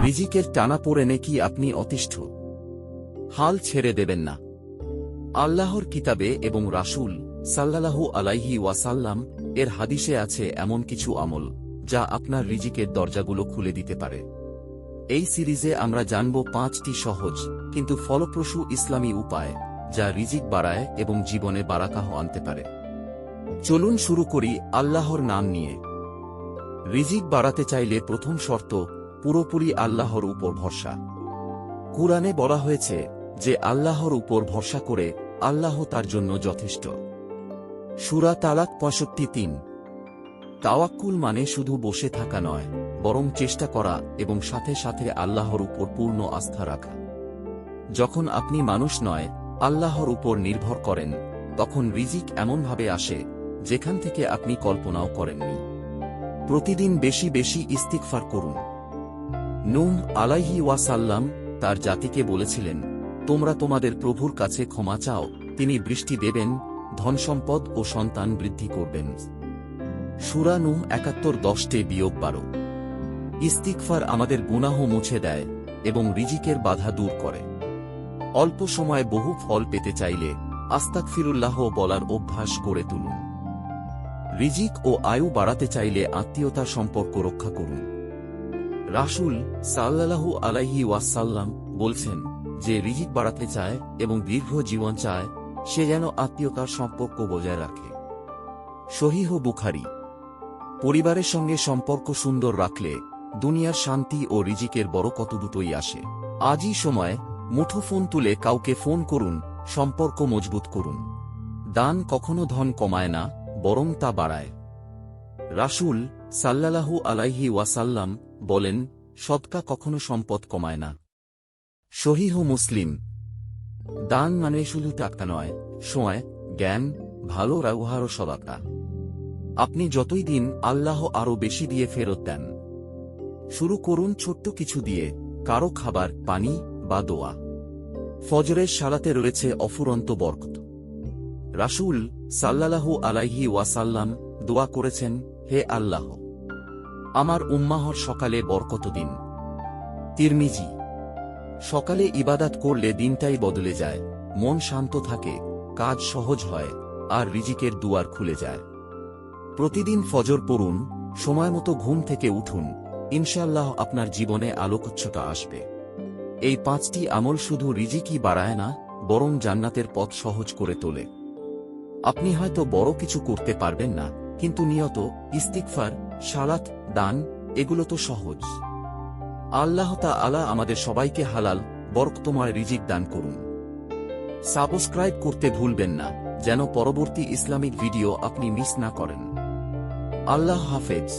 রিজিকের টানাপোড়েনে কি আপনি অতিষ্ঠ? হাল ছেড়ে দেবেন না। আল্লাহর কিতাবে এবং রাসূল সাল্লাল্লাহু আলাইহি ওয়াসাল্লাম এর হাদিসে আছে এমন কিছু আমল যা আপনার রিজিকের দরজাগুলো খুলে দিতে পারে। এই সিরিজে আমরা জানব 5টি সহজ কিন্তু ফলপ্রসূ ইসলামী উপায় যা রিজিক বাড়ায় এবং জীবনে বারাকাহ আনতে পারে। চলুন শুরু করি আল্লাহর নাম নিয়ে। রিজিক বাড়াতে চাইলে প্রথম শর্ত পুরোপুরি আল্লাহর উপর ভরসা। কুরআনে বলা হয়েছে যে আল্লাহর উপর ভরসা করে আল্লাহ তার জন্য যথেষ্ট। সূরা তালাক ৬৫:৩। তাওয়াক্কুল মানে শুধু বসে থাকা নয়, বরং চেষ্টা করা এবং সাথে সাথে আল্লাহর উপর পূর্ণ আস্থা রাখা। যখন আপনি মানুষ নয় আল্লাহর উপর নির্ভর করেন, তখন রিজিক এমনভাবে আসে যেখান থেকে আপনি কল্পনাও করেননি। প্রতিদিন বেশি বেশি ইস্তিগফার করুন। নূহ আলাইহি ওয়াসাল্লাম তার জাতিকে বলেছিলেন, তোমরা তোমাদের প্রভুর কাছে ক্ষমা চাও, তিনি বৃষ্টি দেবেন, ধনসম্পদ ও সন্তান বৃদ্ধি করবেন। সূরা নূহ ৭১:১০-১২। ইস্তিগফার আমাদের গুনাহ মুছে দেয় এবং রিজিকের বাধা দূর করে। অল্প সময়ে বহু ফল পেতে চাইলে আস্তাগফিরুল্লাহ বলার অভ্যাস গড়ে তুলুন। রিজিক ও আয়ু বাড়াতে চাইলে আত্মীয়তার সম্পর্ক রক্ষা করুন। রাসূল সাল্লাল্লাহু আলাইহি ওয়াসাল্লাম বলছেন, যে রিজিক বাড়াতে চায় এবং দীর্ঘ জীবন চায় সে যেন আত্মীয়তার সম্পর্ক বজায় রাখে। সহিহ বুখারী। পরিবারের সঙ্গে সম্পর্ক সুন্দর রাখলে দুনিয়ার শান্তি ও রিজিকের বরকত দুটোই আসে। আজই সময় মুঠোফোন তুলে কাউকে ফোন করুন, সম্পর্ক মজবুত করুন। দান কখনো ধন কমায় না, বরং তা বাড়ায়। রাসূল সাল্লাল্লাহু আলাইহি ওয়াসাল্লাম বলেন, সদকা কখনো সম্পদ কমায় না। সহিহ মুসলিম। দান মানে শুধু টাকা নয়, সময়, জ্ঞান, ভালো ব্যবহার ও সদকা। আপনি যতই দিন আল্লাহ আরও বেশি দিয়ে ফেরত দেন। শুরু করুন ছোট্ট কিছু দিয়ে, কারো খাবার, পানি বা দোয়া। ফজরের সালাতে রয়েছে অফুরন্ত বরকত। রাসূল সাল্লাল্লাহু আলাইহি ওয়াসাল্লাম দোয়া করেছেন, হে আল্লাহ, আমার উম্মাহর সকালে বরকত দিন। তিরমিজি। সকালে ইবাদত করলে দিনটাই বদলে যায়, মন শান্ত থাকে, কাজ সহজ হয় আর রিজিকের দুয়ার খুলে যায়। প্রতিদিন ফজর পড়ুন, সময়মতো ঘুম থেকে উঠুন, ইনশাআল্লাহ আপনার জীবনে আলোকচ্ছটা আসবে। এই 5টি আমল শুধু রিজিকই বাড়ায় না, বরং জান্নাতের পথ সহজ করে তোলে। আপনি হয়তো বড় কিছু করতে পারবেন না, কিন্তু নিয়ত ইস্তিগফার, সালাত, দান এগুলো তো সহজ। আল্লাহ তাআলা আমাদের সবাইকে হালাল বরকতময় রিজিক দান করুন। সাবস্ক্রাইব করতে ভুলবেন না, যেন পরবর্তী ইসলামিক ভিডিও আপনি মিস না করেন। আল্লাহ হাফেজ।